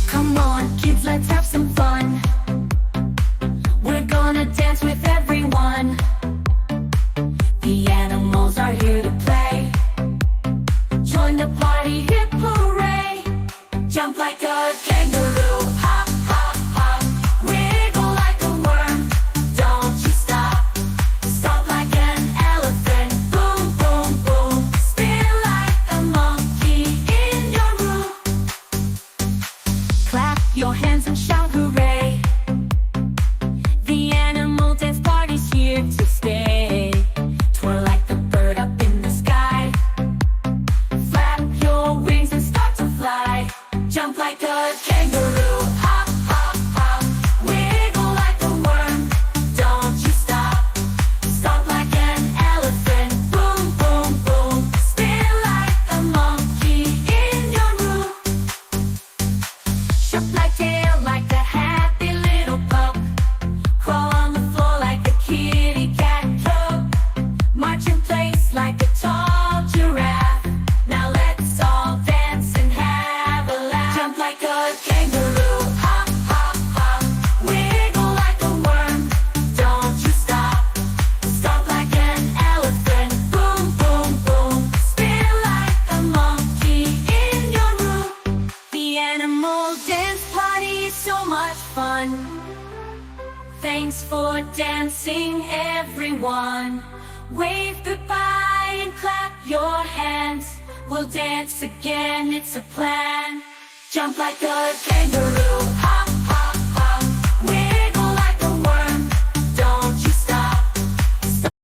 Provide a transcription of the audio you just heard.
Come on, kids, let's have some fun. We're gonna dance with everyone. The animals are here to play. Join the party, hip hooray! Jump like a kangaroo, hop, hop, hop. Wiggle like a worm, don't you stop. Stomp like an elephant, boom, boom, boom. Spin like a monkey in your room. Clap your hands and shout hooray. The animal dance party's here to stay. Twirl like the bird up in the sky. Flap your wings and start to fly. Jump like a kangaroo, hop, hop, hop. Wiggle like a worm, don't you stop. Stomp like an elephant, boom, boom, boom. Spin like a monkey in your room. Shuck like tail like a happy little pup. Crawl on the floor like a kitty cat cub. March in place like a tall giraffe. Now let's all dance and have a laugh. Jump like a kangaroo, hop, hop, hop. Wiggle like a worm, don't you stop. Stomp like an elephant, boom, boom, boom. Spin like a monkey in your room. The animal dance party is so much fun. Thanks for dancing, everyone. Wave goodbye and clap your hands. We'll dance again, it's a plan. Jump like a kangaroo.